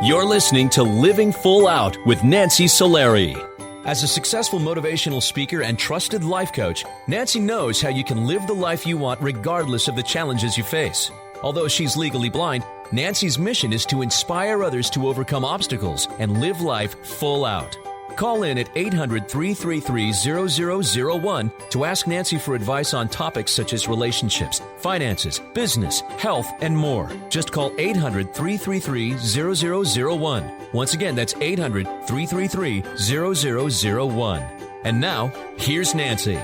You're listening to Living Full Out with Nancy Solari. As a successful motivational speaker and trusted life coach, Nancy knows how you can live the life you want regardless of the challenges you face. Although she's legally blind, Nancy's mission is to inspire others to overcome obstacles and live life full out. Call in at 800-333-0001 to ask Nancy for advice on topics such as relationships, finances, business, health, and more. Just call 800-333-0001. Once again, that's 800-333-0001. And now, here's Nancy.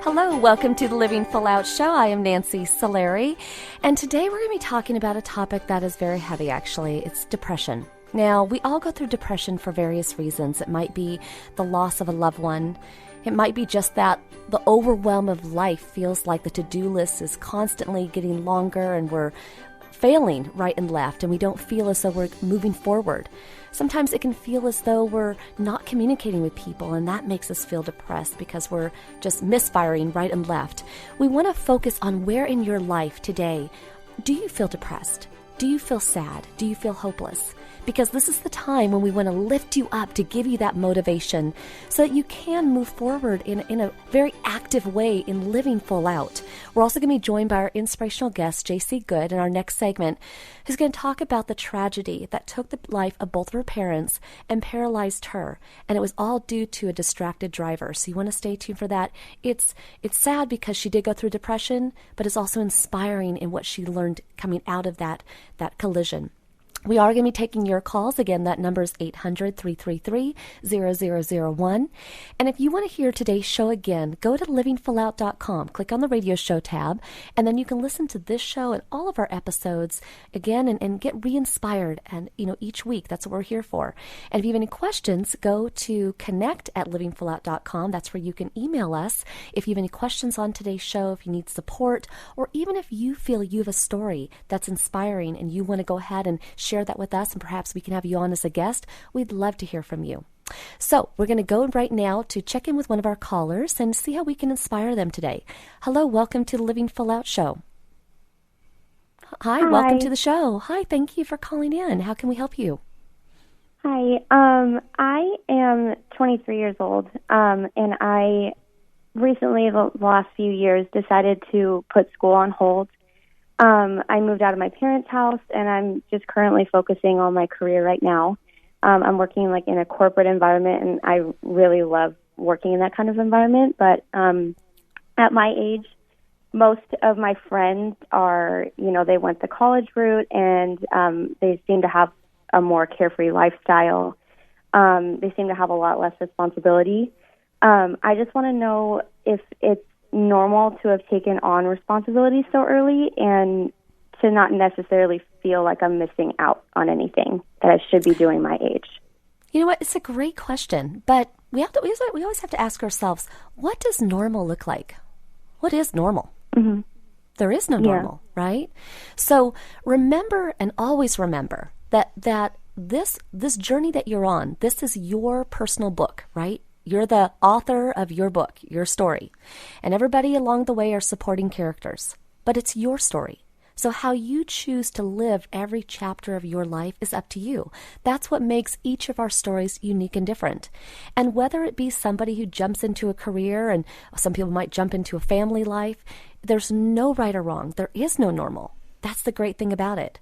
Hello, welcome to the Living Full Out Show. I am Nancy Solari, and today we're going to be talking about a topic that is very heavy, actually. It's depression. Now, we all go through depression for various reasons. It might be the loss of a loved one. It might be just that the overwhelm of life feels like the to-do list is constantly getting longer and we're failing right and left, and we don't feel as though we're moving forward. Sometimes it can feel as though we're not communicating with people, and that makes us feel depressed because we're just misfiring right and left. We want to focus on where in your life today do you feel depressed? Do you feel sad? Do you feel hopeless? Because this is the time when we want to lift you up to give you that motivation so that you can move forward in a very active way in living full out. We're also going to be joined by our inspirational guest, J.C. Good, in our next segment, who's going to talk about the tragedy that took the life of both of her parents and paralyzed her. And it was all due to a distracted driver. So you want to stay tuned for that. It's sad because she did go through depression, but it's also inspiring in what she learned coming out of that collision. We are going to be taking your calls. Again, that number is 800-333-0001. And if you want to hear today's show again, go to livingfullout.com, click on the radio show tab, and then you can listen to this show and all of our episodes again and get re-inspired. And, each week, that's what we're here for. And if you have any questions, go to connect@livingfullout.com. That's where you can email us if you have any questions on today's show, if you need support, or even if you feel you have a story that's inspiring and you want to go ahead and share that with us, and perhaps we can have you on as a guest. We'd love to hear from you. So we're going to go right now to check in with one of our callers and see how we can inspire them today. Hello, welcome to the Living Full Out Show. Hi, welcome to the show. Hi, thank you for calling in. How can we help you? Hi, I am 23 years old, and I recently, the last few years, decided to put school on hold. I moved out of my parents' house, and I'm just currently focusing on my career right now. I'm working in a corporate environment, and I really love working in that kind of environment. But at my age, most of my friends are, they went the college route, and they seem to have a more carefree lifestyle. They seem to have a lot less responsibility. I just want to know if it's normal to have taken on responsibility so early and to not necessarily feel like I'm missing out on anything that I should be doing my age. You know what? It's a great question, but we always have to ask ourselves, what does normal look like? What is normal? Mm-hmm. There is no normal, right? So remember, and always remember, that this journey that you're on, this is your personal book, right? You're the author of your book, your story. And everybody along the way are supporting characters. But it's your story. So how you choose to live every chapter of your life is up to you. That's what makes each of our stories unique and different. And whether it be somebody who jumps into a career, and some people might jump into a family life, there's no right or wrong. There is no normal. That's the great thing about it.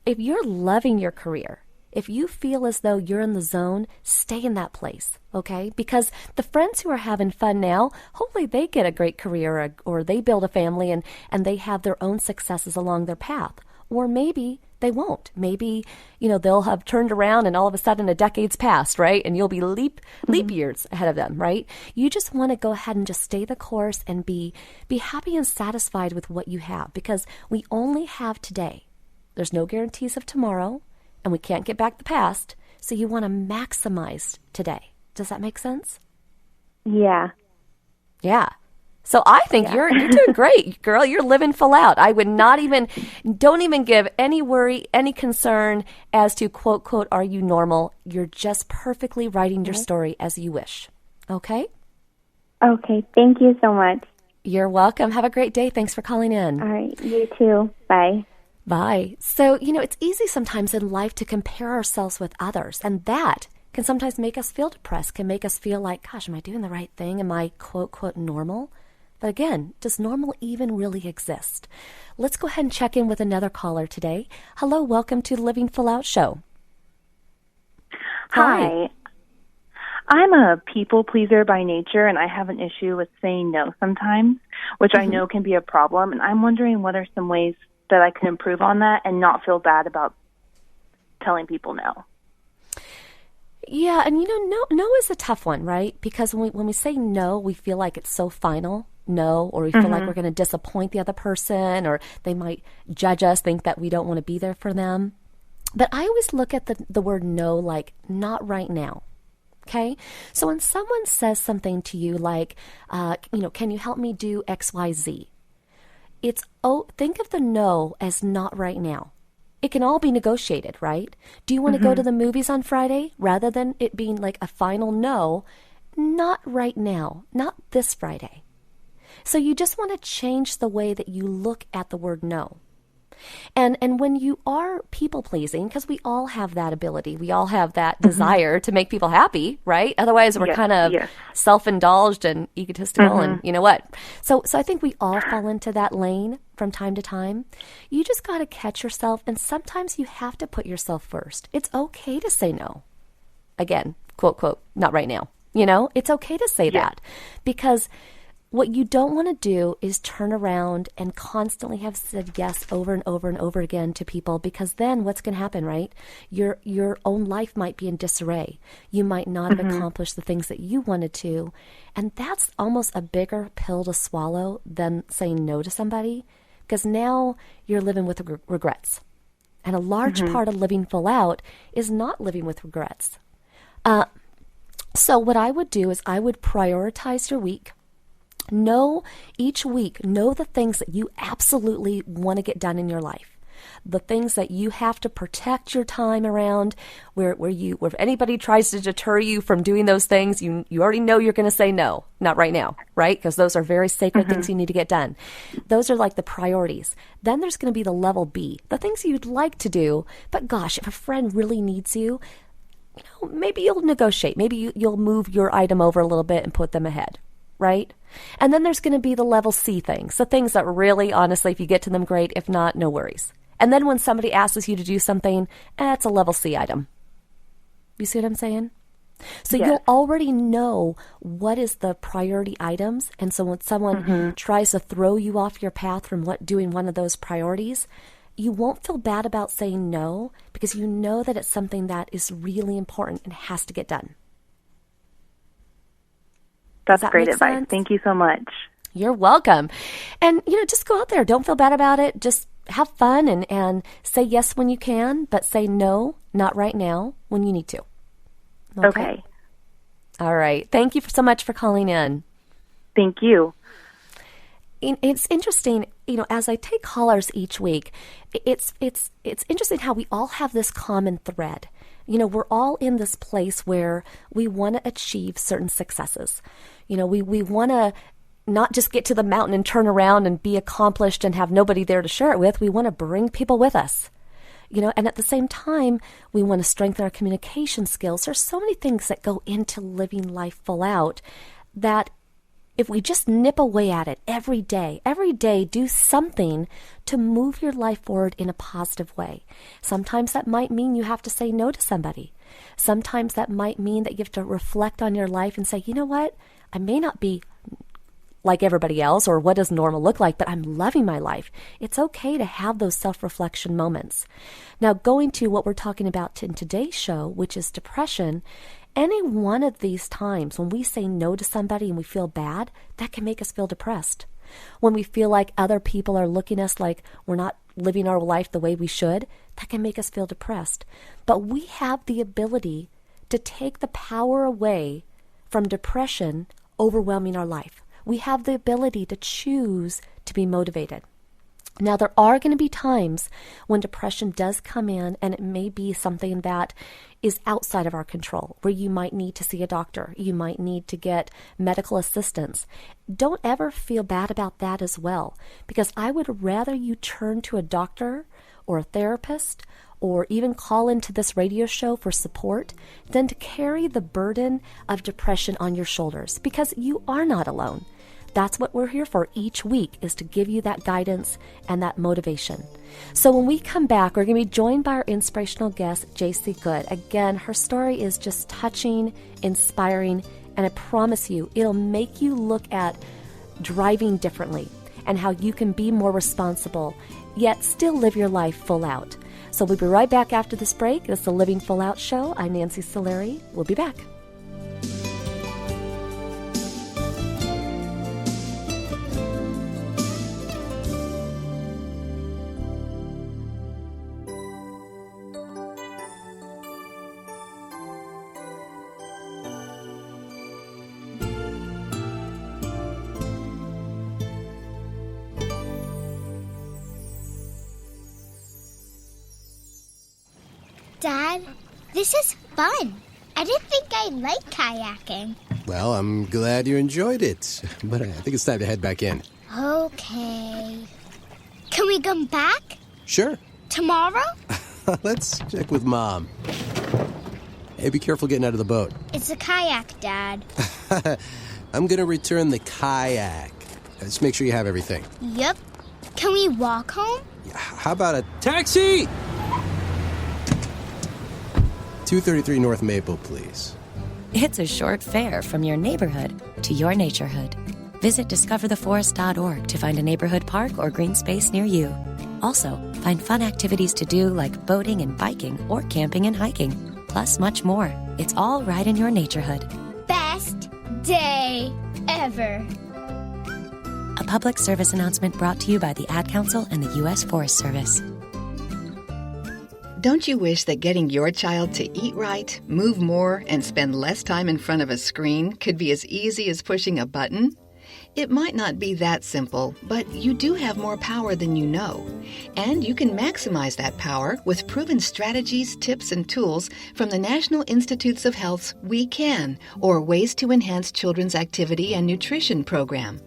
If you're loving your career, if you feel as though you're in the zone, stay in that place, okay? Because the friends who are having fun now, hopefully they get a great career or they build a family and they have their own successes along their path. Or maybe they won't. Maybe, they'll have turned around and all of a sudden a decade's passed, right? And you'll be leap years ahead of them, right? You just want to go ahead and just stay the course and be happy and satisfied with what you have, because we only have today. There's no guarantees of tomorrow. And we can't get back the past, so you want to maximize today. Does that make sense? Yeah. Yeah. So I think you're doing great, girl. You're living full out. I would don't even give any worry, any concern as to, quote, quote, are you normal? You're just perfectly writing your story as you wish. Okay? Okay. Thank you so much. You're welcome. Have a great day. Thanks for calling in. All right. You too. Bye. Bye. So, it's easy sometimes in life to compare ourselves with others, and that can sometimes make us feel depressed, can make us feel like, gosh, am I doing the right thing? Am I quote, quote, normal? But again, does normal even really exist? Let's go ahead and check in with another caller today. Hello, welcome to the Living Full Out Show. Hi. I'm a people pleaser by nature, and I have an issue with saying no sometimes, which I know can be a problem. And I'm wondering what are some ways that I can improve on that and not feel bad about telling people no. Yeah, and no is a tough one, right? Because when we say no, we feel like it's so final, no, or we feel like we're going to disappoint the other person, or they might judge us, think that we don't want to be there for them. But I always look at the word no like not right now. Okay? So when someone says something to you like, can you help me do X, Y, Z? Think of the no as not right now. It can all be negotiated, right? Do you want to go to the movies on Friday? Rather than it being like a final no, not right now, not this Friday. So you just want to change the way that you look at the word no. And when you are people-pleasing, because we all have that ability, we all have that desire to make people happy, right? Otherwise, we're kind of self-indulged and egotistical, and you know what? So I think we all fall into that lane from time to time. You just got to catch yourself, and sometimes you have to put yourself first. It's okay to say no. Again, quote, quote, not right now. It's okay to say that, because what you don't want to do is turn around and constantly have said yes over and over and over again to people, because then what's going to happen, right? Your own life might be in disarray. You might not have accomplished the things that you wanted to. And that's almost a bigger pill to swallow than saying no to somebody, because now you're living with regrets. And a large part of living full out is not living with regrets. So what I would do is I would prioritize your week. Each week, know the things that you absolutely want to get done in your life. The things that you have to protect your time around, where if anybody tries to deter you from doing those things, you already know you're going to say no, not right now, right? Because those are very sacred things you need to get done. Those are like the priorities. Then there's going to be the level B, the things you'd like to do, but gosh, if a friend really needs you, maybe you'll negotiate. Maybe you'll move your item over a little bit and put them ahead. Right? And then there's going to be the level C things, the things that really, honestly, if you get to them, great. If not, no worries. And then when somebody asks you to do something, it's a level C item. You see what I'm saying? So you'll already know what is the priority items. And so when someone tries to throw you off your path from doing one of those priorities, you won't feel bad about saying no, because you know that it's something that is really important and has to get done. That's great advice. Sense? Thank you so much. You're welcome. And, just go out there. Don't feel bad about it. Just have fun and say yes when you can, but say no, not right now, when you need to. Okay. All right. Thank you so much for calling in. Thank you. It's interesting, as I take callers each week, it's interesting how we all have this common thread. We're all in this place where we want to achieve certain successes. We want to not just get to the mountain and turn around and be accomplished and have nobody there to share it with. We want to bring people with us. And at the same time, we want to strengthen our communication skills. There's so many things that go into living life full out that if we just nip away at it every day, do something to move your life forward in a positive way. Sometimes that might mean you have to say no to somebody. Sometimes that might mean that you have to reflect on your life and say, you know what? I may not be like everybody else, or what does normal look like, but I'm loving my life. It's okay to have those self-reflection moments. Now, going to what we're talking about in today's show, which is depression, any one of these times when we say no to somebody and we feel bad, that can make us feel depressed. When we feel like other people are looking at us like we're not living our life the way we should, that can make us feel depressed. But we have the ability to take the power away from depression overwhelming our life. We have the ability to choose to be motivated. Now, there are going to be times when depression does come in, and it may be something that is outside of our control, where you might need to see a doctor. You might need to get medical assistance. Don't ever feel bad about that as well, because I would rather you turn to a doctor or a therapist or even call into this radio show for support than to carry the burden of depression on your shoulders, because you are not alone. That's what we're here for each week, is to give you that guidance and that motivation. So when we come back, we're going to be joined by our inspirational guest, JC Good. Again, her story is just touching, inspiring, and I promise you, it'll make you look at driving differently and how you can be more responsible, yet still live your life full out. So we'll be right back after this break. It's the Living Full Out Show. I'm Nancy Solari. We'll be back. Dad, this is fun. I didn't think I'd like kayaking. Well, I'm glad you enjoyed it, but I think it's time to head back in. Okay. Can we come back? Sure. Tomorrow? Let's check with Mom. Hey, be careful getting out of the boat. It's a kayak, Dad. I'm going to return the kayak. Just make sure you have everything. Yep. Can we walk home? How about a taxi? 233 North Maple, please. It's a short fare from your neighborhood to your naturehood. Visit discovertheforest.org to find a neighborhood park or green space near you. Also, find fun activities to do like boating and biking or camping and hiking, plus much more. It's all right in your naturehood. Best day ever. A public service announcement brought to you by the Ad Council and the U.S. Forest Service. Don't you wish that getting your child to eat right, move more, and spend less time in front of a screen could be as easy as pushing a button? It might not be that simple, but you do have more power than you know. And you can maximize that power with proven strategies, tips, and tools from the National Institutes of Health's We Can, or Ways to Enhance Children's Activity and Nutrition program.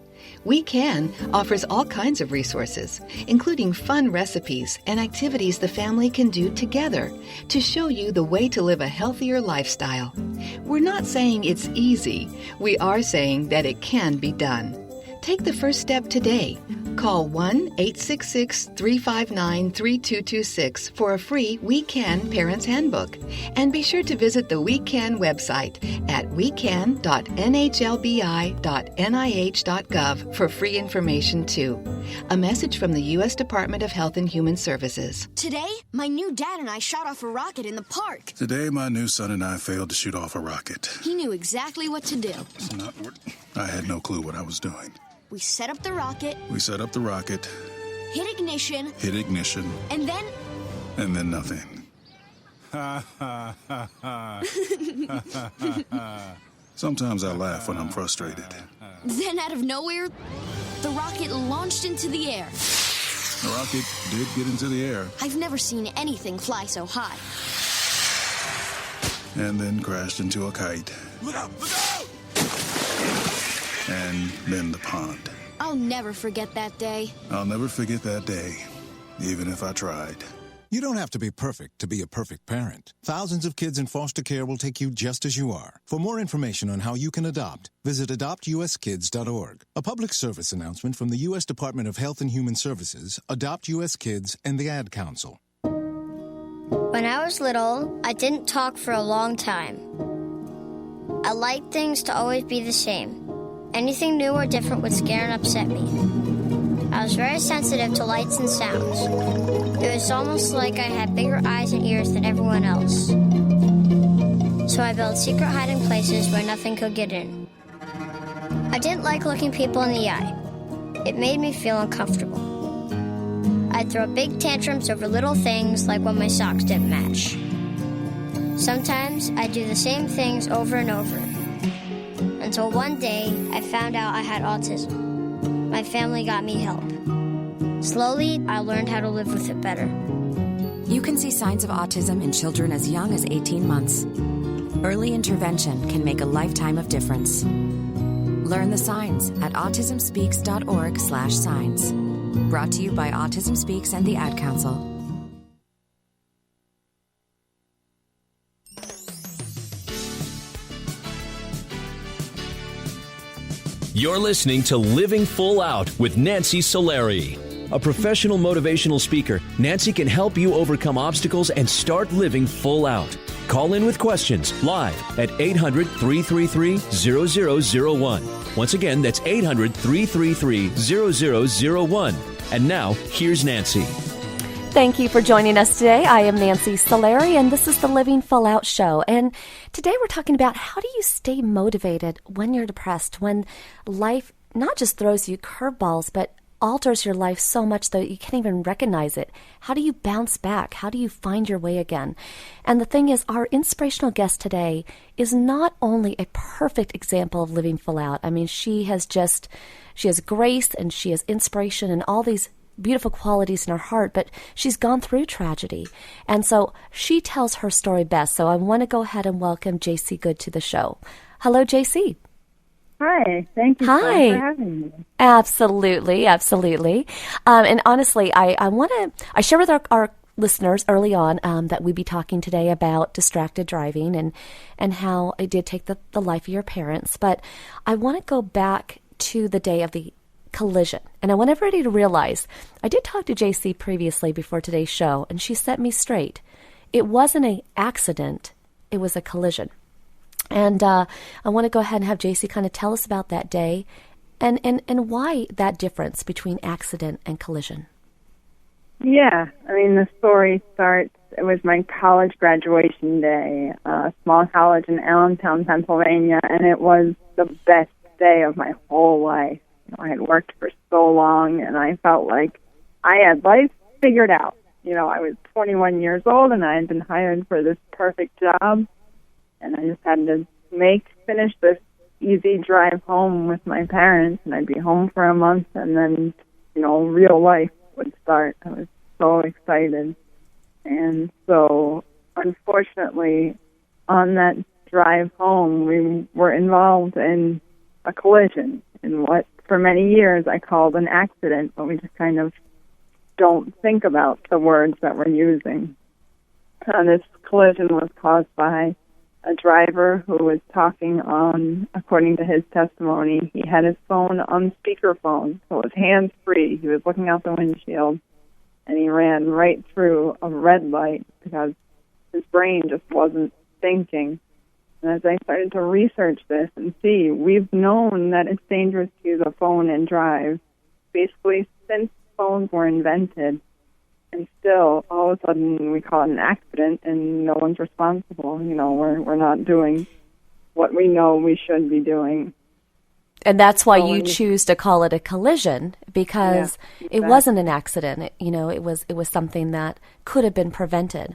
We Can offers all kinds of resources, including fun recipes and activities the family can do together to show you the way to live a healthier lifestyle. We're not saying it's easy. We are saying that it can be done. Take the first step today. Call 1-866-359-3226 for a free We Can Parents Handbook. And be sure to visit the We Can website at wecan.nhlbi.nih.gov for free information too. A message from the U.S. Department of Health and Human Services. Today, my new dad and I shot off a rocket in the park. Today, my new son and I failed to shoot off a rocket. He knew exactly what to do. I had no clue what I was doing. We set up the rocket. Hit ignition. And then... And then nothing. Sometimes I laugh when I'm frustrated. Then out of nowhere, the rocket launched into the air. The rocket did get into the air. I've never seen anything fly so high. And then crashed into a kite. Look out! And then the pond. I'll never forget that day. I'll never forget that day, even if I tried. You don't have to be perfect to be a perfect parent. Thousands of kids in foster care will take you just as you are. For more information on how you can adopt, visit adoptuskids.org. A public service announcement from the U.S. Department of Health and Human Services, Adopt U.S. Kids, and the Ad Council. When I was little, I didn't talk for a long time. I liked things to always be the same. Anything new or different would scare and upset me. I was very sensitive to lights and sounds. It was almost like I had bigger eyes and ears than everyone else. So I built secret hiding places where nothing could get in. I didn't like looking people in the eye. It made me feel uncomfortable. I'd throw big tantrums over little things like when my socks didn't match. Sometimes I'd do the same things over and over. Until one day, I found out I had autism. My family got me help. Slowly, I learned how to live with it better. You can see signs of autism in children as young as 18 months. Early intervention can make a lifetime of difference. Learn the signs at autismspeaks.org/signs. Brought to you by Autism Speaks and the Ad Council. You're listening to Living Full Out with Nancy Solari. A professional motivational speaker, Nancy can help you overcome obstacles and start living full out. Call in with questions live at 800-333-0001. Once again, that's 800-333-0001. And now, here's Nancy. Thank you for joining us today. I am Nancy Solari, and this is the Living Full Out Show. And today we're talking about how do you stay motivated when you're depressed, when life not just throws you curveballs, but alters your life so much that you can't even recognize it. How do you bounce back? How do you find your way again? And the thing is, our inspirational guest today is not only a perfect example of living full out. I mean, she has grace and she has inspiration and all these beautiful qualities in her heart, but she's gone through tragedy. And so she tells her story best. So I want to go ahead and welcome JC Good to the show. Hello, JC. Hi, thank you for having me. Absolutely. And honestly, I share with our listeners early on that we'd be talking today about distracted driving and how it did take the life of your parents. But I want to go back to the day of the collision. And I want everybody to realize, I did talk to JC previously before today's show, and she set me straight. It wasn't an accident, it was a collision. And I want to go ahead and have JC kind of tell us about that day and why that difference between accident and collision. Yeah, I mean, the story starts, it was my college graduation day, a small college in Allentown, Pennsylvania, and it was the best day of my whole life. I had worked for so long, and I felt like I had life figured out. I was 21 years old, and I had been hired for this perfect job, and I just had to finish this easy drive home with my parents, and I'd be home for a month, and then, real life would start. I was so excited. And so, unfortunately, on that drive home, we were involved in a collision in what for many years I called an accident, but we just kind of don't think about the words that we're using. This collision was caused by a driver who was talking on, according to his testimony, he had his phone on speakerphone, so it was hands-free. He was looking out the windshield, and he ran right through a red light because his brain just wasn't thinking. And as I started to research this and see, we've known that it's dangerous to use a phone and drive, basically since phones were invented. And still, all of a sudden, we call it an accident, and no one's responsible. We're not doing what we know we should be doing. And that's why you choose to call it a collision, because it wasn't an accident. It was something that could have been prevented.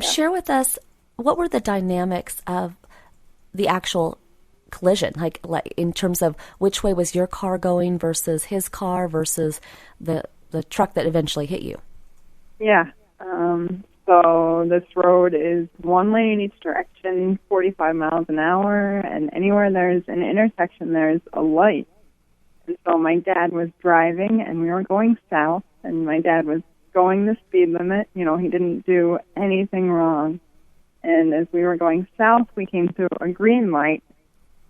Share with us, what were the dynamics of the actual collision, like in terms of which way was your car going versus his car versus the truck that eventually hit you? Yeah. So this road is one lane in each direction, 45 miles an hour, and anywhere there's an intersection, there's a light. And so my dad was driving, and we were going south, and my dad was going the speed limit. He didn't do anything wrong. And as we were going south, we came to a green light,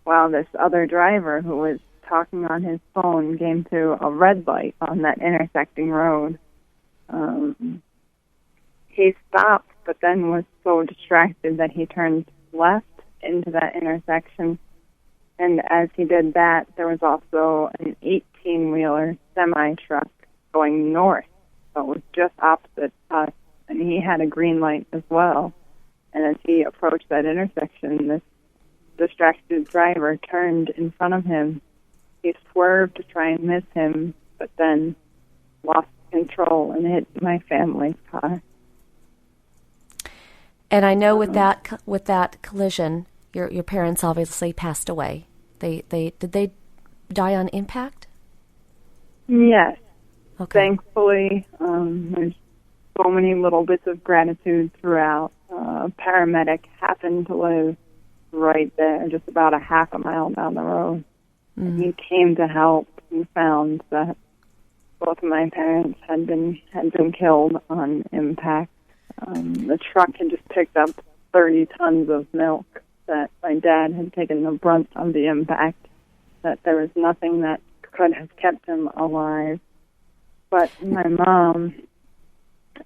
while this other driver who was talking on his phone came to a red light on that intersecting road. He stopped, but then was so distracted that he turned left into that intersection. And as he did that, there was also an 18-wheeler semi-truck going north. So it was just opposite us, and he had a green light as well. And as he approached that intersection, this distracted driver turned in front of him. He swerved to try and miss him, but then lost control and hit my family's car. And I know with that collision, your parents obviously passed away. Did they die on impact? Yes. Thankfully, there's so many little bits of gratitude throughout. A paramedic happened to live right there, just about a half a mile down the road. And he came to help and found that both of my parents had been killed on impact. The truck had just picked up 30 tons of milk that my dad had taken the brunt of the impact, that there was nothing that could have kept him alive. But my mom,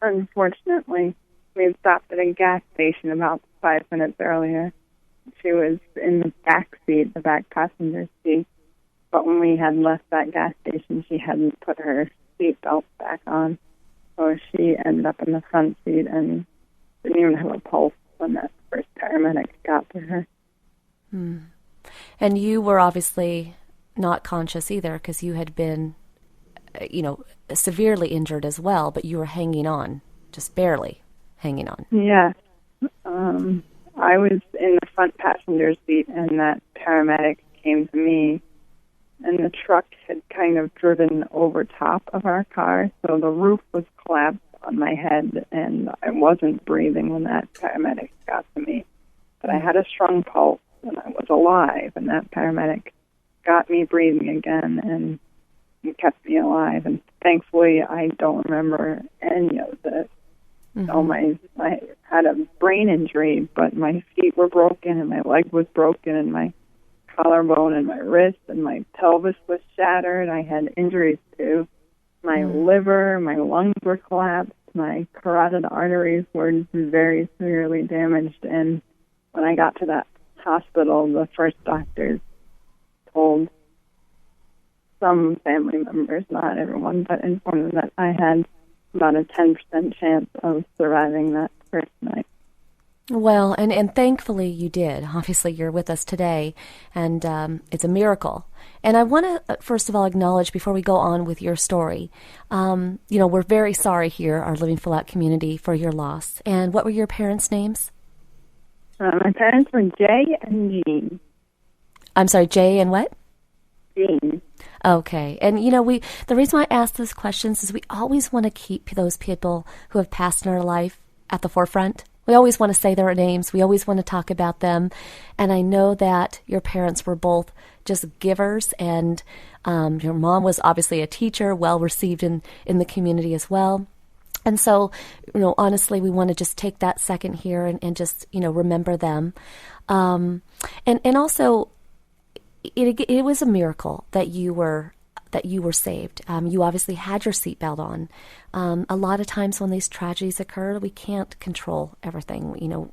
unfortunately, we had stopped at a gas station about 5 minutes earlier. She was in the back seat, the back passenger seat. But when we had left that gas station, she hadn't put her seatbelt back on. So she ended up in the front seat and didn't even have a pulse when that first paramedic got to her. And you were obviously not conscious either, because you had been, severely injured as well, but you were hanging on, just barely hanging on. Yes. I was in the front passenger seat, and that paramedic came to me, and the truck had kind of driven over top of our car, so the roof was collapsed on my head, and I wasn't breathing when that paramedic got to me. But I had a strong pulse, and I was alive, and that paramedic got me breathing again, and kept me alive. And thankfully, I don't remember any of this. So I had a brain injury, but my feet were broken, and my leg was broken, and my collarbone and my wrist and my pelvis was shattered. I had injuries to my liver, my lungs were collapsed, my carotid arteries were very severely damaged. And when I got to that hospital, the first doctors told some family members, not everyone, but informed them that I had about a 10% chance of surviving that first night. Well, and thankfully you did. Obviously, you're with us today, and it's a miracle. And I want to, first of all, acknowledge, before we go on with your story, we're very sorry here, our Living Full Out community, for your loss. And what were your parents' names? My parents were Jay and Jean. I'm sorry, Jay and what? Jean. Okay. And, the reason why I ask those questions is we always want to keep those people who have passed in our life at the forefront. We always want to say their names. We always want to talk about them. And I know that your parents were both just givers, and your mom was obviously a teacher, well received in the community as well. And so, honestly, we want to just take that second here and just, remember them. And also, it was a miracle that you were saved. You obviously had your seatbelt on. A lot of times when these tragedies occur, we can't control everything,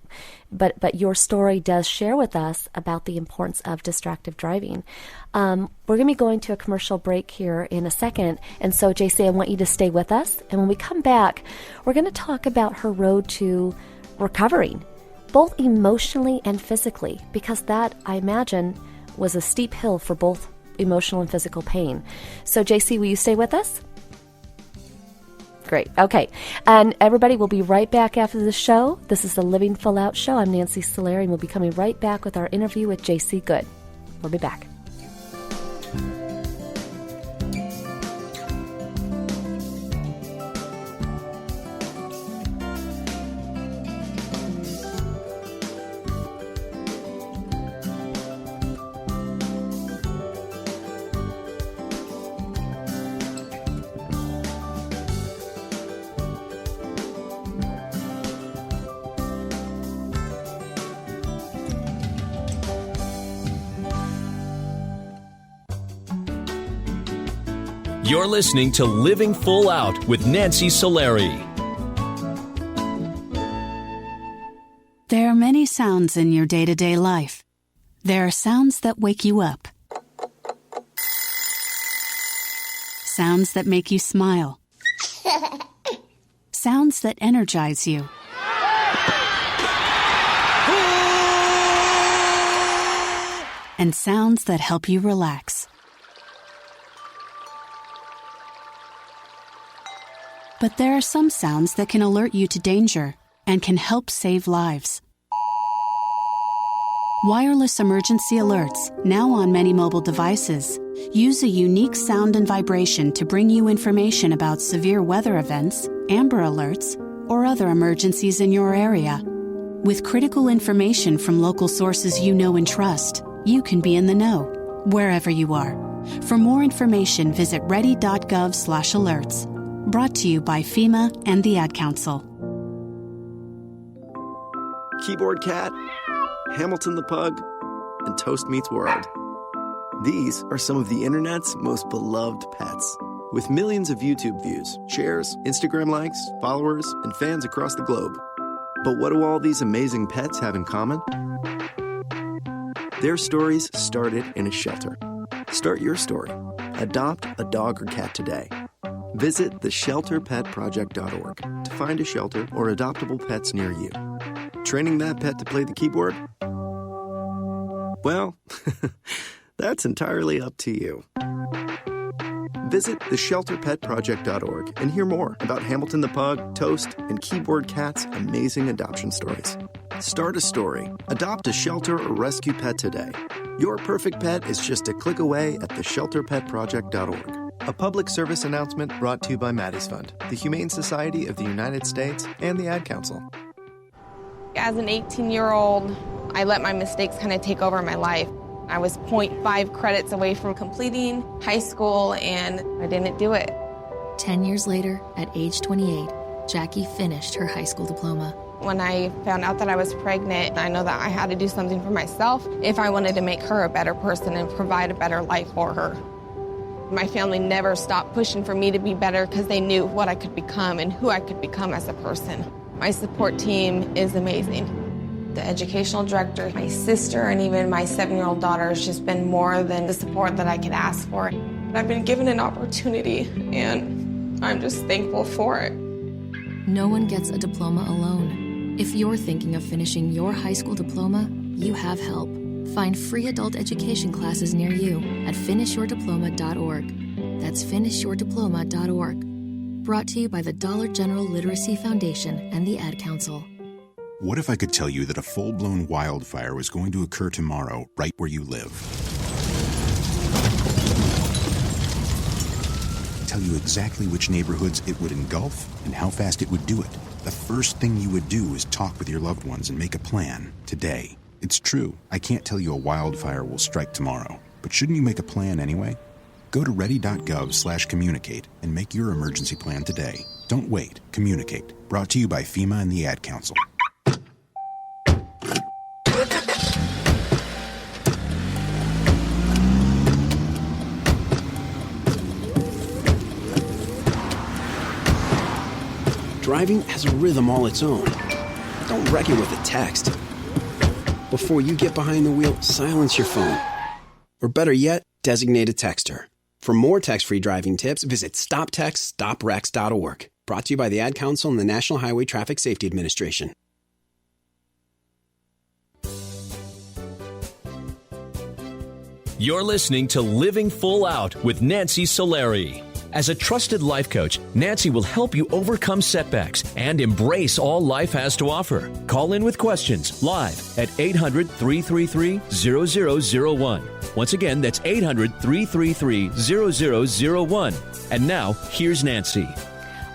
but your story does share with us about the importance of distracted driving. We're going to be going to a commercial break here in a second. And so, JC, I want you to stay with us. And when we come back, we're going to talk about her road to recovering, both emotionally and physically, because that, I imagine, was a steep hill for both emotional and physical pain. So, JC, will you stay with us? Great. Okay. And everybody, we'll be right back after the show. This is the Living Full Out Show. I'm Nancy Solari, and we'll be coming right back with our interview with JC Good. We'll be back. You're listening to Living Full Out with Nancy Solari. There are many sounds in your day-to-day life. There are sounds that wake you up. Sounds that make you smile. Sounds that energize you. And sounds that help you relax. But there are some sounds that can alert you to danger and can help save lives. Wireless emergency alerts, now on many mobile devices, Use a unique sound and vibration to bring you information about severe weather events, Amber Alerts, or other emergencies in your area. With critical information from local sources you know and trust, you can be in the know, wherever you are. For more information, visit ready.gov/alerts. Brought to you by FEMA and the Ad Council. Keyboard Cat, Hamilton the Pug, and Toast Meets World. These are some of the internet's most beloved pets. With millions of YouTube views, shares, Instagram likes, followers, and fans across the globe. But what do all these amazing pets have in common? Their stories started in a shelter. Start your story. Adopt a dog or cat today. Visit theshelterpetproject.org to find a shelter or adoptable pets near you. Training that pet to play the keyboard? Well, that's entirely up to you. Visit theshelterpetproject.org and hear more about Hamilton the Pug, Toast, and Keyboard Cat's amazing adoption stories. Start a story. Adopt a shelter or rescue pet today. Your perfect pet is just a click away at theshelterpetproject.org. A public service announcement brought to you by Maddie's Fund, the Humane Society of the United States, and the Ad Council. As an 18-year-old, I let my mistakes kind of take over my life. I was 0.5 credits away from completing high school, and I didn't do it. 10 years later, at age 28, Jackie finished her high school diploma. When I found out that I was pregnant, I know that I had to do something for myself if I wanted to make her a better person and provide a better life for her. My family never stopped pushing for me to be better because they knew what I could become and who I could become as a person. My support team is amazing. The educational director, my sister, and even my 7-year-old daughter has just been more than the support that I could ask for. I've been given an opportunity, and I'm just thankful for it. No one gets a diploma alone. If you're thinking of finishing your high school diploma, you have help. Find free adult education classes near you at finishyourdiploma.org. That's finishyourdiploma.org. Brought to you by the Dollar General Literacy Foundation and the Ad Council. What if I could tell you that a full-blown wildfire was going to occur tomorrow, right where you live? Tell you exactly which neighborhoods it would engulf and how fast it would do it. The first thing you would do is talk with your loved ones and make a plan today. It's true, I can't tell you a wildfire will strike tomorrow, but shouldn't you make a plan anyway? Go to ready.gov/communicate and make your emergency plan today. Don't wait. Communicate. Brought to you by FEMA and the Ad Council. Driving has a rhythm all its own. Don't wreck it with a text. Before you get behind the wheel, silence your phone. Or better yet, designate a texter. For more text-free driving tips, visit stoptextstoprex.org. Brought to you by the Ad Council and the National Highway Traffic Safety Administration. You're listening to Living Full Out with Nancy Solari. As a trusted life coach, Nancy will help you overcome setbacks and embrace all life has to offer. Call in with questions live at 800-333-0001. Once again, that's 800-333-0001. And now, here's Nancy.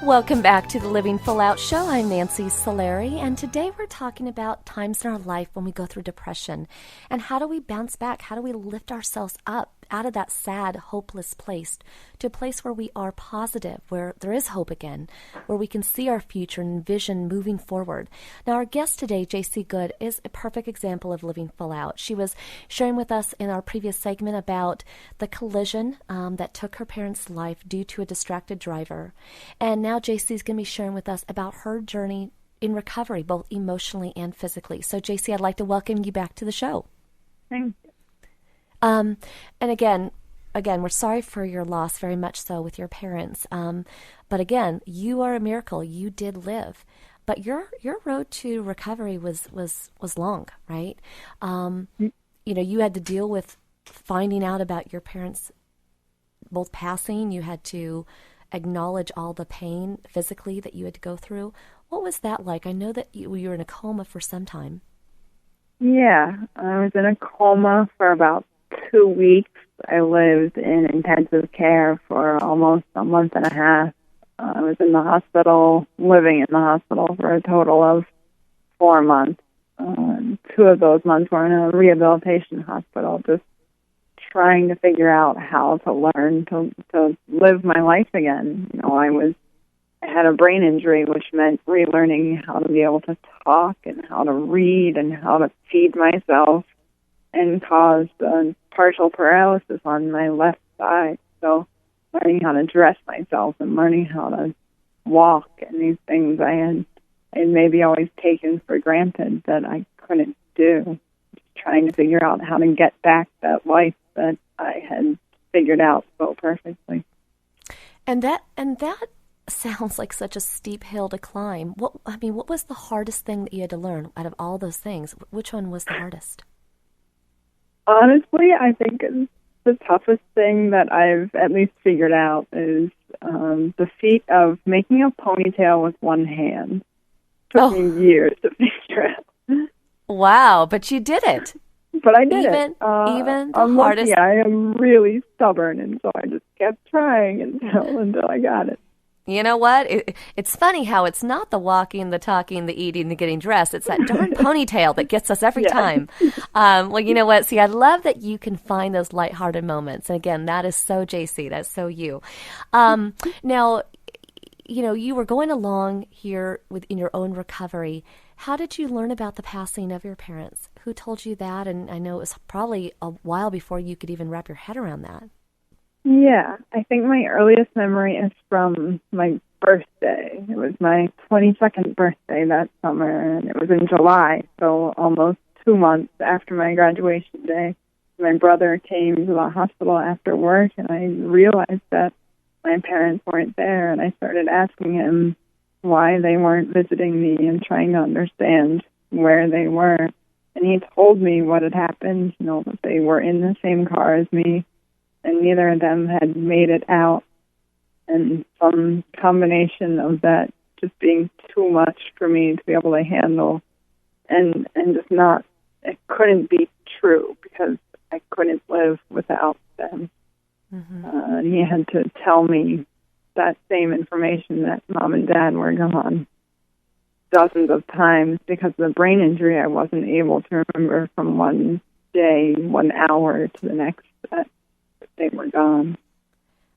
Welcome back to the Living Full Out Show. I'm Nancy Solari, and today we're talking about times in our life when we go through depression and how do we bounce back? How do we lift ourselves up out of that sad, hopeless place to a place where we are positive, where there is hope again, where we can see our future and vision moving forward. Now, our guest today, JC Good, is a perfect example of living full out. She was sharing with us in our previous segment about the collision that took her parents' life due to a distracted driver. And now JC is going to be sharing with us about her journey in recovery, both emotionally and physically. So, JC, I'd like to welcome you back to the show. Thanks. And again, we're sorry for your loss, very much so, with your parents. But again, you are a miracle. You did live, but your road to recovery was long, right? You had to deal with finding out about your parents both passing. You had to acknowledge all the pain physically that you had to go through. What was that like? I know that you were in a coma for some time. Yeah, I was in a coma for about 2 weeks, I lived in intensive care for almost a month and a half. I was in the hospital, living in the hospital for a total of 4 months. 2 of those months were in a rehabilitation hospital, just trying to figure out how to learn to live my life again. I had a brain injury, which meant relearning how to be able to talk and how to read and how to feed myself, and caused partial paralysis on my left side. So learning how to dress myself and learning how to walk and these things I had maybe always taken for granted that I couldn't do. Just trying to figure out how to get back that life that I had figured out so perfectly. And that sounds like such a steep hill to climb. What was the hardest thing that you had to learn out of all those things? Which one was the hardest? Honestly, I think the toughest thing that I've at least figured out is the feat of making a ponytail with one hand. Took me years to figure out. Wow, but you did it. But I did it. Even the hardest. Lucky. I am really stubborn, and so I just kept trying until I got it. You know what? It's funny how it's not the walking, the talking, the eating, the getting dressed. It's that darn ponytail that gets us every time. Well, you know what? See, I love that you can find those lighthearted moments. And again, that is so JC. That's so you. Now, you were going along here in your own recovery. How did you learn about the passing of your parents? Who told you that? And I know it was probably a while before you could even wrap your head around that. Yeah, I think my earliest memory is from my birthday. It was my 22nd birthday that summer, and it was in July, so almost 2 months after my graduation day. My brother came to the hospital after work, and I realized that my parents weren't there, and I started asking him why they weren't visiting me and trying to understand where they were. And he told me what had happened, that they were in the same car as me, and neither of them had made it out. And some combination of that just being too much for me to be able to handle, and just not, it couldn't be true because I couldn't live without them. Mm-hmm. And he had to tell me that same information that Mom and Dad were gone dozens of times. Because of the brain injury, I wasn't able to remember from one day, 1 hour to the next that they were gone.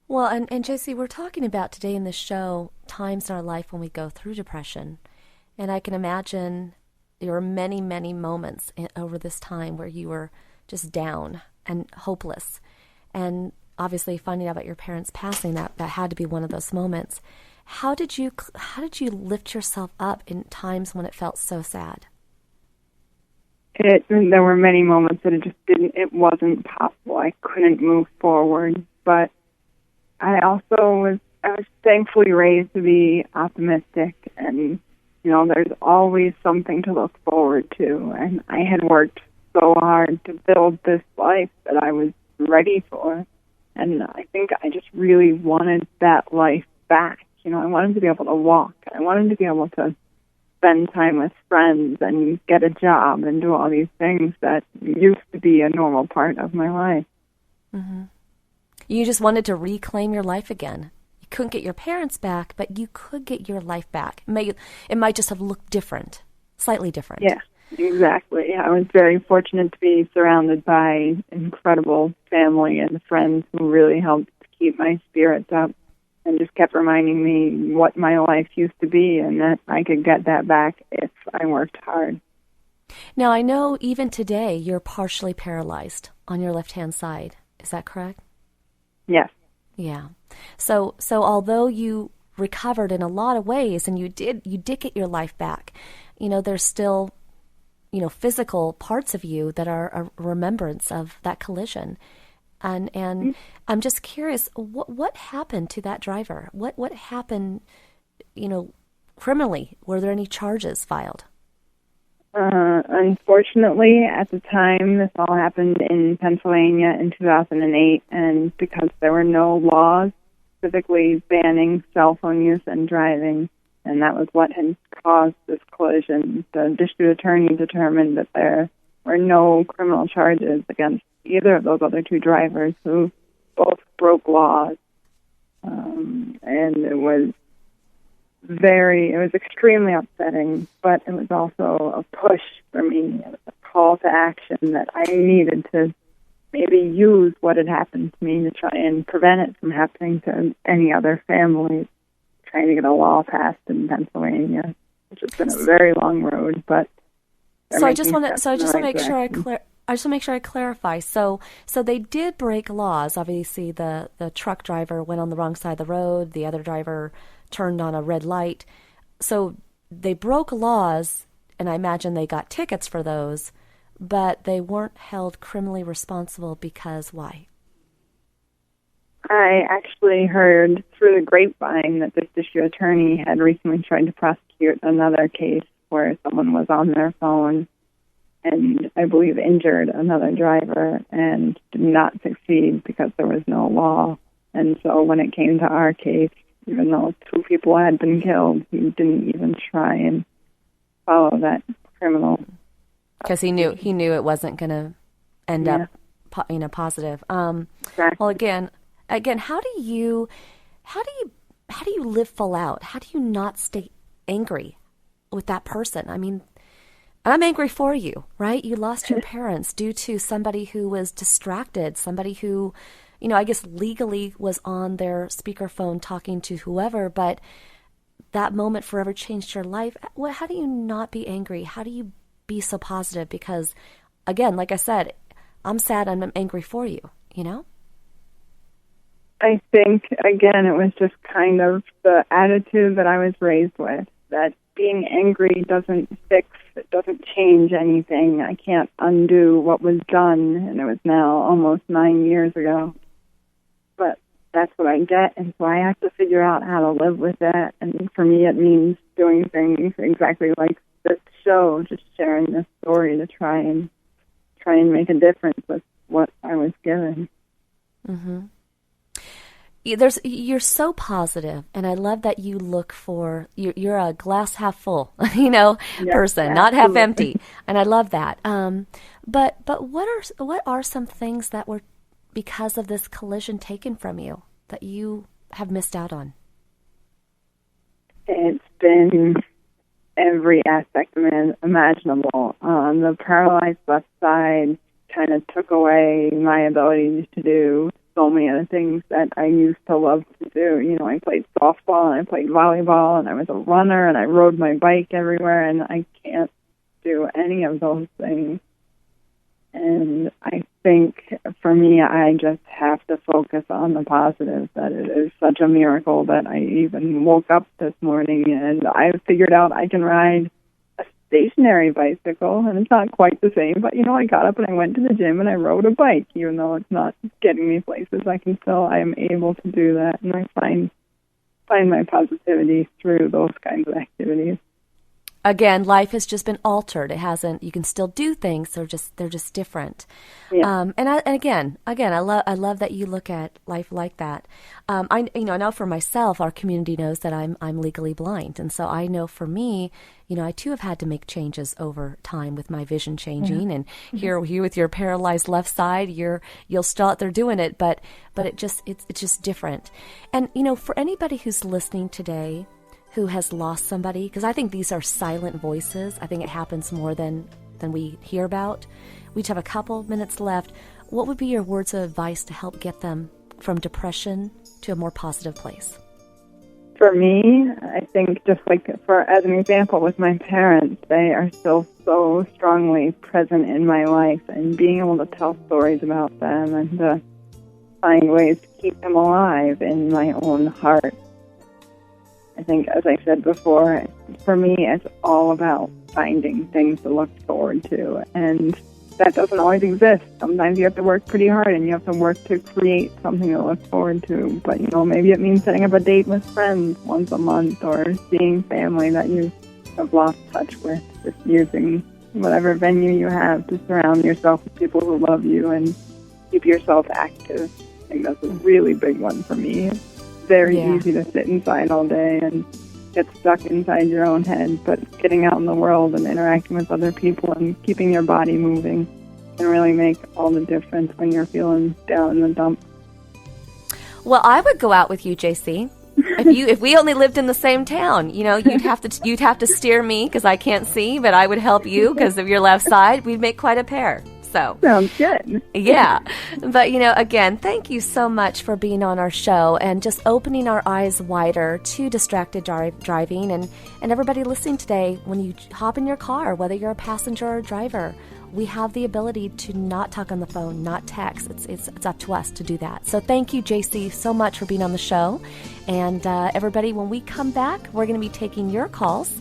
Well, and JC, we're talking about today in this show times in our life when we go through depression. And I can imagine there were many, many moments over this time where you were just down and hopeless. And obviously finding out about your parents passing, that had to be one of those moments. How did you lift yourself up in times when it felt so sad? There were many moments that it wasn't possible. I couldn't move forward, but I was thankfully raised to be optimistic, and there's always something to look forward to. And I had worked so hard to build this life that I was ready for, and I think I just really wanted that life back. I wanted to be able to walk. I wanted to be able to spend time with friends and get a job and do all these things that used to be a normal part of my life. Mm-hmm. You just wanted to reclaim your life again. You couldn't get your parents back, but you could get your life back. It might just have looked different, slightly different. Yeah, exactly. I was very fortunate to be surrounded by incredible family and friends who really helped keep my spirits up and just kept reminding me what my life used to be and that I could get that back if I worked hard. Now, I know even today you're partially paralyzed on your left-hand side. Is that correct? Yes. Yeah. So although you recovered in a lot of ways and you did get your life back, there's still, physical parts of you that are a remembrance of that collision. And I'm just curious, what happened to that driver? What happened, criminally? Were there any charges filed? Unfortunately, at the time, this all happened in Pennsylvania in 2008, and because there were no laws specifically banning cell phone use and driving, and that was what had caused this collision, the district attorney determined that there were no criminal charges against either of those other two drivers who both broke laws. And it was extremely upsetting, but it was also a push for me, a call to action that I needed to maybe use what had happened to me to try and prevent it from happening to any other family. Trying to get a law passed in Pennsylvania, which has been a very long road, but I just want to make sure I clarify. So they did break laws. Obviously, the truck driver went on the wrong side of the road. The other driver turned on a red light. So they broke laws, and I imagine they got tickets for those, but they weren't held criminally responsible because why? I actually heard through the grapevine that the district attorney had recently tried to prosecute another case where someone was on their phone and I believe injured another driver and did not succeed because there was no law. And so when it came to our case, even though 2 people had been killed, he didn't even try and follow that criminal. Because he knew it wasn't going to end up, positive. Exactly. Well, again, how do you live full out? How do you not stay angry with that person? I mean, I'm angry for you, right? You lost your parents due to somebody who was distracted, somebody who, I guess legally was on their speakerphone talking to whoever, but that moment forever changed your life. How do you not be angry? How do you be so positive? Because, again, like I said, I'm sad and I'm angry for you, I think, again, it was just kind of the attitude that I was raised with, that being angry doesn't fix, it doesn't change anything. I can't undo what was done, and it was now almost 9 years ago. But that's what I get, and so I have to figure out how to live with that. And for me, it means doing things exactly like this show, just sharing this story to try and make a difference with what I was given. Mm-hmm. You're so positive, and I love that you look for you're a glass half full, person, not half empty, and I love that. But what are some things that were because of this collision taken from you that you have missed out on? It's been every aspect of it imaginable. The paralyzed left side kind of took away my ability to do so many other things that I used to love to do. I played softball and I played volleyball and I was a runner and I rode my bike everywhere, and I can't do any of those things. And I think for me, I just have to focus on the positive, that it is such a miracle that I even woke up this morning and I figured out I can ride a stationary bicycle, and it's not quite the same, but I got up and I went to the gym and I rode a bike. Even though it's not getting me places, I am able to do that, and I find my positivity through those kinds of activities. Again, life has just been altered. It hasn't. You can still do things. They're just different. Yeah. And again, I love that you look at life like that. I know for myself, our community knows that I'm legally blind, and so I know for me, I too have had to make changes over time with my vision changing. Yeah. And here with your paralyzed left side, you'll still out there doing it, but it's just different. And for anybody who's listening today, who has lost somebody, because I think these are silent voices. I think it happens more than we hear about. We have a couple minutes left. What would be your words of advice to help get them from depression to a more positive place? For me, I think just as an example with my parents, they are still so strongly present in my life, and being able to tell stories about them and to find ways to keep them alive in my own heart. I think, as I said before, for me, it's all about finding things to look forward to, and that doesn't always exist. Sometimes you have to work pretty hard, and you have to work to create something to look forward to. But, maybe it means setting up a date with friends once a month, or seeing family that you have lost touch with, just using whatever venue you have to surround yourself with people who love you and keep yourself active. I think that's a really big one for me. Very easy to sit inside all day and get stuck inside your own head, but getting out in the world and interacting with other people and keeping your body moving can really make all the difference when you're feeling down in the dumps. Well, I would go out with you, JC. If we only lived in the same town, you'd have to steer me because I can't see, but I would help you because of your left side. We'd make quite a pair. So sounds good. Yeah. But, again, thank you so much for being on our show and just opening our eyes wider to distracted driving. And everybody listening today, when you hop in your car, whether you're a passenger or a driver, we have the ability to not talk on the phone, not text. It's up to us to do that. So thank you, JC, so much for being on the show. And everybody, when we come back, we're going to be taking your calls.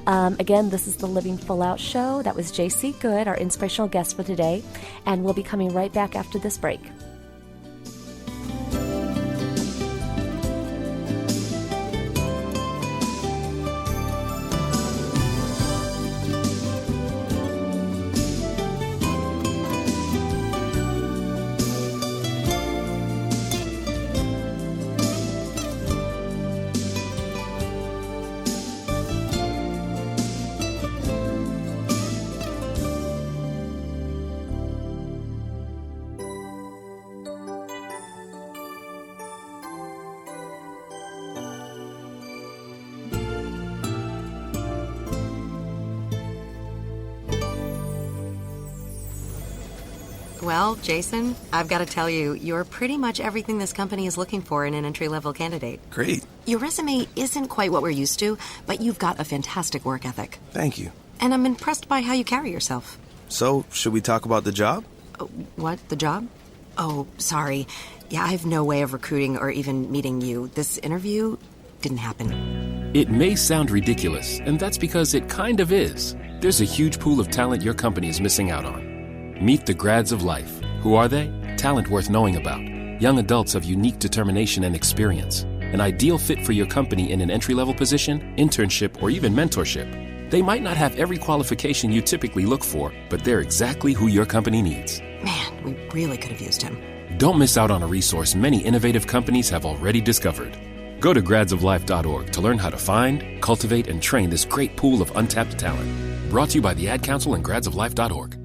Again, this is the Living Full Out Show. That was JC Good, our inspirational guest for today. And we'll be coming right back after this break. Well, Jason, I've got to tell you, you're pretty much everything this company is looking for in an entry-level candidate. Great. Your resume isn't quite what we're used to, but you've got a fantastic work ethic. Thank you. And I'm impressed by how you carry yourself. So, should we talk about the job? What? The job? Oh, sorry. Yeah, I have no way of recruiting or even meeting you. This interview didn't happen. It may sound ridiculous, and that's because it kind of is. There's a huge pool of talent your company is missing out on. Meet the grads of life. Who are they? Talent worth knowing about. Young adults of unique determination and experience. An ideal fit for your company in an entry-level position, internship, or even mentorship. They might not have every qualification you typically look for, but they're exactly who your company needs. Man, we really could have used him. Don't miss out on a resource many innovative companies have already discovered. Go to gradsoflife.org to learn how to find, cultivate, and train this great pool of untapped talent. Brought to you by the Ad Council and gradsoflife.org.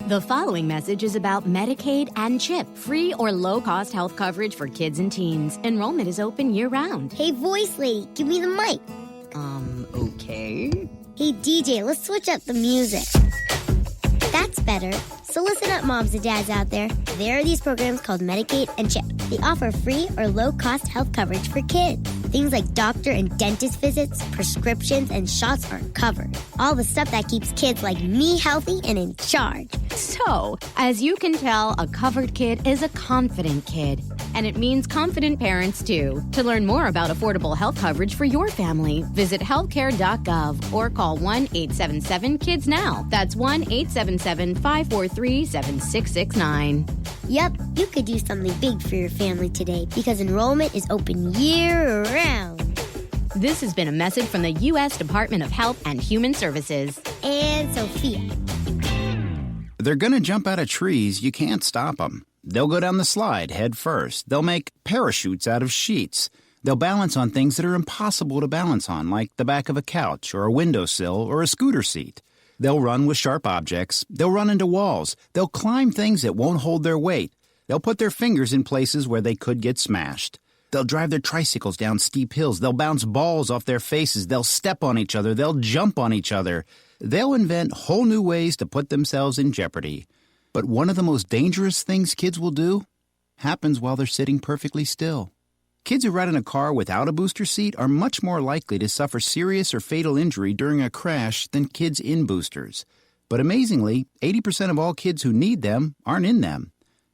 The following message is about Medicaid and CHIP, free or low-cost health coverage for kids and teens. Enrollment is open year-round. Hey, voice lady, give me the mic. Okay. Hey, DJ, let's switch up the music. That's better. So listen up, moms and dads out there. There are these programs called Medicaid and CHIP. They offer free or low-cost health coverage for kids. Things like doctor and dentist visits, prescriptions, and shots are covered. All the stuff that keeps kids like me healthy and in charge. So, as you can tell, a covered kid is a confident kid. And it means confident parents, too. To learn more about affordable health coverage for your family, visit healthcare.gov or call 1-877-KIDS-NOW. That's 1-877-543-7669. Yep, you could do something big for your family today because enrollment is open year-round. This has been a message from the U.S. Department of Health and Human Services. And Sophia. They're going to jump out of trees. You can't stop them. They'll go down the slide head first. They'll make parachutes out of sheets. They'll balance on things that are impossible to balance on, like the back of a couch or a windowsill or a scooter seat. They'll run with sharp objects. They'll run into walls. They'll climb things that won't hold their weight. They'll put their fingers in places where they could get smashed. They'll drive their tricycles down steep hills. They'll bounce balls off their faces. They'll step on each other. They'll jump on each other. They'll invent whole new ways to put themselves in jeopardy. But one of the most dangerous things kids will do happens while they're sitting perfectly still. Kids who ride in a car without a booster seat are much more likely to suffer serious or fatal injury during a crash than kids in boosters. But amazingly, 80% of all kids who need them aren't in them.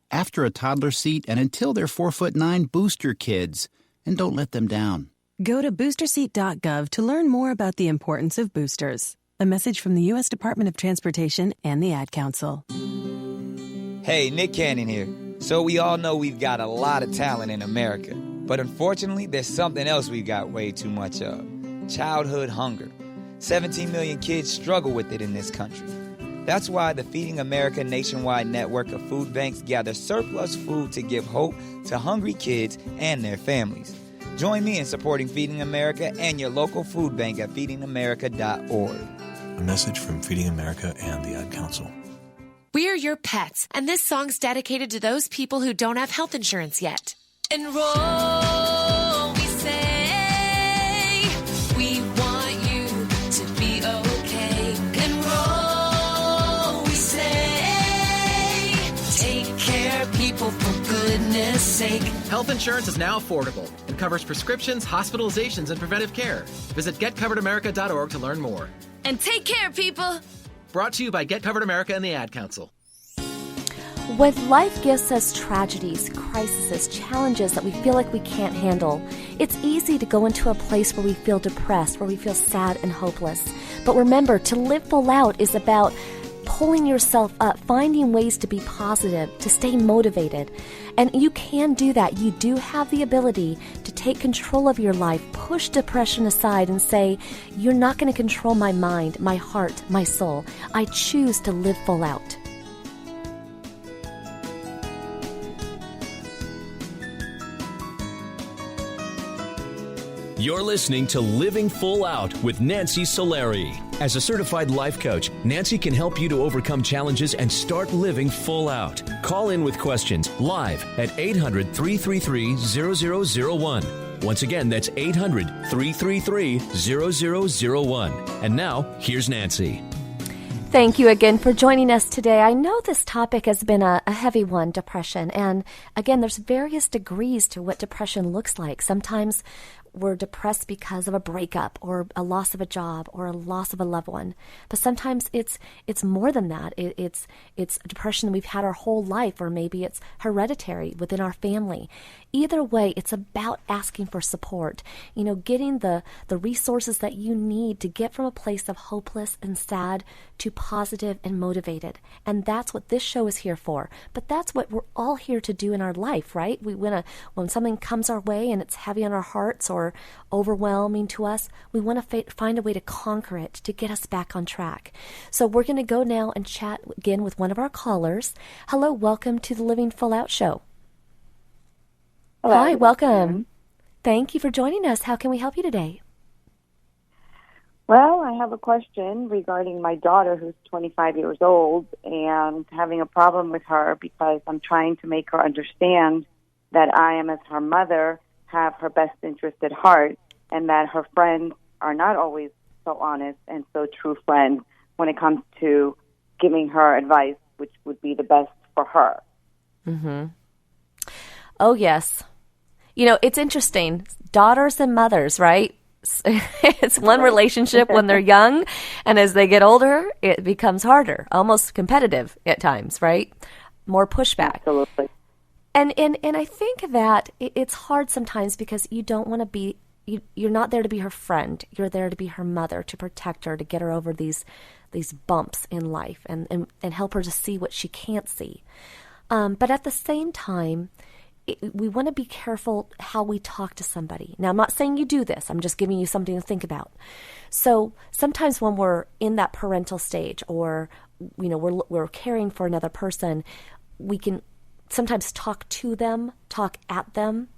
After a toddler seat and until they're 4'9", booster kids, and don't let them down. Go to boosterseat.gov to learn more about the importance of boosters. A message from the U.S. Department of Transportation and the Ad Council. Hey, Nick Cannon here. So we all know we've got a lot of talent in America. But unfortunately, there's something else we've got way too much of. Childhood hunger. 17 million kids struggle with it in this country. That's why the Feeding America nationwide network of food banks gather surplus food to give hope to hungry kids and their families. Join me in supporting Feeding America and your local food bank at feedingamerica.org. A message from Feeding America and the Ad Council. We're your pets, and this song's dedicated to those people who don't have health insurance yet. Enroll, we say. We want you to be okay. Enroll, we say. Take care, people, for goodness sake. Health insurance is now affordable and covers prescriptions, hospitalizations, and preventive care. Visit getcoveredamerica.org to learn more. And take care, people. Brought to you by Get Covered America and the Ad Council. When life gives us tragedies, crises, challenges that we feel like we can't handle, it's easy to go into a place where we feel depressed, where we feel sad and hopeless. But remember, to live full out is about pulling yourself up, finding ways to be positive, to stay motivated. And you can do that. You do have the ability to take control of your life, push depression aside and say, you're not going to control my mind, my heart, my soul. I choose to live full out. You're listening to Living Full Out with Nancy Solari. As a certified life coach, Nancy can help you to overcome challenges and start living full out. Call in with questions live at 800-333-0001. Once again, that's 800-333-0001. And now, here's Nancy. Thank you again for joining us today. I know this topic has been a heavy one, depression. And again, there's various degrees to what depression looks like. Sometimes we're depressed because of a breakup or a loss of a job or a loss of a loved one. But sometimes it's more than that. It's depression we've had our whole life, or maybe it's hereditary within our family. Either way, it's about asking for support. You know, getting the resources that you need to get from a place of hopeless and sad to positive and motivated. And that's what this show is here for. But that's what we're all here to do in our life, right? When something comes our way and it's heavy on our hearts or overwhelming to us, we want to find a way to conquer it, to get us back on track. So we're going to go now and chat again with one of our callers. Hello, welcome to the Living Full Out Show. Hello. Hi, welcome. Thank you for joining us. How can we help you today? Well, I have a question regarding my daughter who's 25 years old and having a problem with her because I'm trying to make her understand that I am, as her mother, have her best interest at heart, and that her friends are not always so honest and so true friends when it comes to giving her advice, which would be the best for her. Mm-hmm. Oh, yes. You know, it's interesting. Daughters and mothers, right? It's one relationship when they're young, and as they get older, it becomes harder, almost competitive at times, right? More pushback. Absolutely. And I think that it's hard sometimes because you don't want to be, you're not there to be her friend. You're there to be her mother, to protect her, to get her over these bumps in life and help her to see what she can't see. But at the same time, we want to be careful how we talk to somebody. Now, I'm not saying you do this. I'm just giving you something to think about. So sometimes when we're in that parental stage, or we're caring for another person, we can sometimes talk to them, talk at them.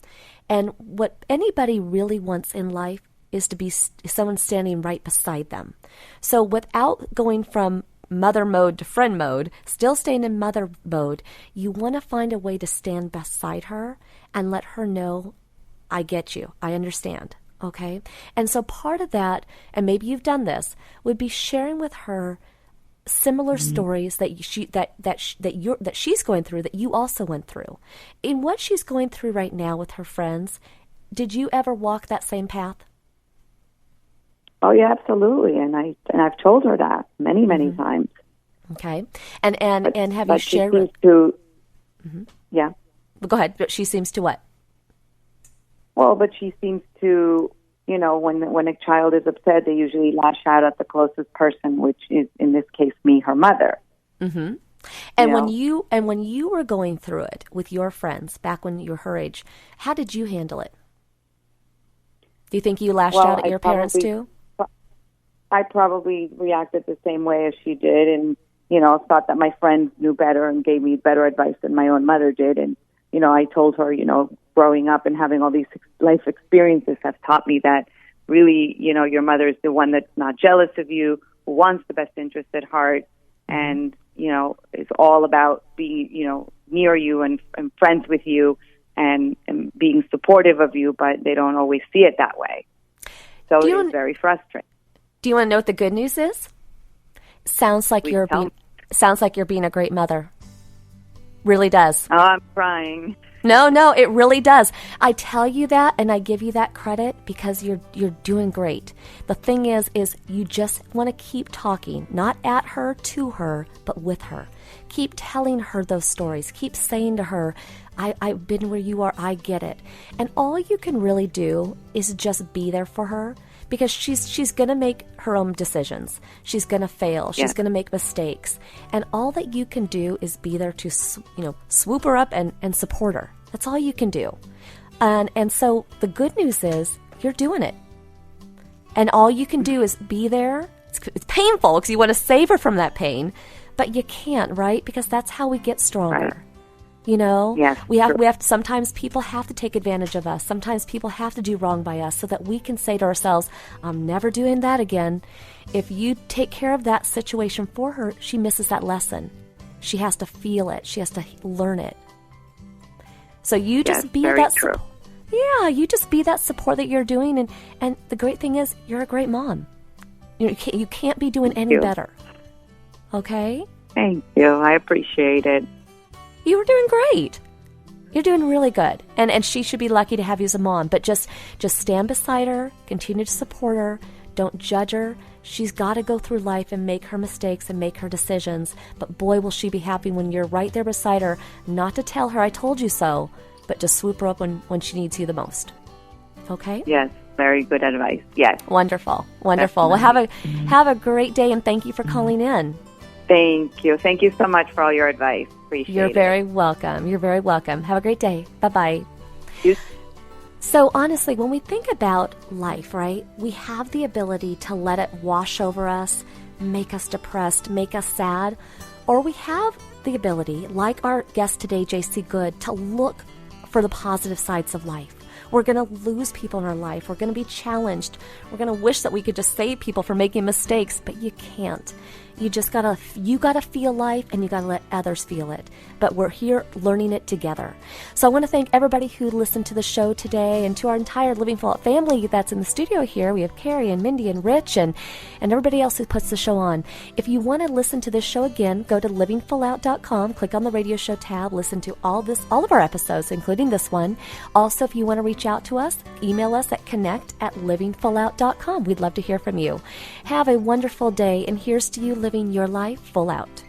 And what anybody really wants in life is to be someone standing right beside them. So without going from mother mode to friend mode, still staying in mother mode, you want to find a way to stand beside her and let her know, I get you, I understand, okay? And so part of that, and maybe you've done this, would be sharing with her similar stories that she's going through, that you also went through. In what she's going through right now with her friends, did you ever walk that same path? Oh yeah, absolutely, and I've told her that many times. Okay, and have you shared? She seems to, yeah. But go ahead. But she seems to what? Well, but she seems to, when a child is upset, they usually lash out at the closest person, which is in this case me, her mother. Mm-hmm. And when you were going through it with your friends back when you were her age, how did you handle it? Do you think you lashed out at your parents too? I probably reacted the same way as she did, and thought that my friends knew better and gave me better advice than my own mother did. And I told her, growing up and having all these life experiences have taught me that really, your mother is the one that's not jealous of you, who wants the best interest at heart, and is all about being, near you and friends with you and being supportive of you, but they don't always see it that way. So it's very frustrating. Do you want to know what the good news is? Sounds like you're being a great mother. Really does. Oh, I'm crying. No, it really does. I tell you that and I give you that credit because you're doing great. The thing is you just want to keep talking, not at her, to her, but with her. Keep telling her those stories. Keep saying to her, I've been where you are, I get it. And all you can really do is just be there for her because she's going to make her own decisions. She's going to fail. She's going to make mistakes. And all that you can do is be there to, swoop her up and support her. That's all you can do. And so the good news is you're doing it. And all you can do is be there. It's painful because you want to save her from that pain, but you can't, right? Because that's how we get stronger. Right. Yes, we have sometimes people have to take advantage of us. Sometimes people have to do wrong by us so that we can say to ourselves, I'm never doing that again. If you take care of that situation for her, she misses that lesson. She has to feel it. She has to learn it. So you just be that support. Yeah, you just be that support that you're doing, and the great thing is you're a great mom. You can't be doing any better. Okay? Thank you. I appreciate it. You were doing great. You're doing really good. And she should be lucky to have you as a mom. But just stand beside her, continue to support her, don't judge her. She's got to go through life and make her mistakes and make her decisions. But boy, will she be happy when you're right there beside her, not to tell her I told you so, but to swoop her up when she needs you the most. Okay? Yes, very good advice. Yes. Wonderful. Well, have a great day, and thank you for calling in. Thank you. Thank you so much for all your advice. Appreciate it. You're very welcome. Have a great day. Bye-bye. So honestly, when we think about life, right, we have the ability to let it wash over us, make us depressed, make us sad, or we have the ability, like our guest today, JC Good, to look for the positive sides of life. We're going to lose people in our life. We're going to be challenged. We're going to wish that we could just save people from making mistakes, but you can't. You gotta feel life, and you gotta let others feel it. But we're here learning it together. So I want to thank everybody who listened to the show today, and to our entire Living Full Out family that's in the studio here. We have Carrie and Mindy and Rich and everybody else who puts the show on. If you want to listen to this show again, go to livingfullout.com, click on the radio show tab, listen to all of our episodes, including this one. Also, if you want to reach out to us, email us at connect@livingfullout.com. We'd love to hear from you. Have a wonderful day, and here's to you living your life full out.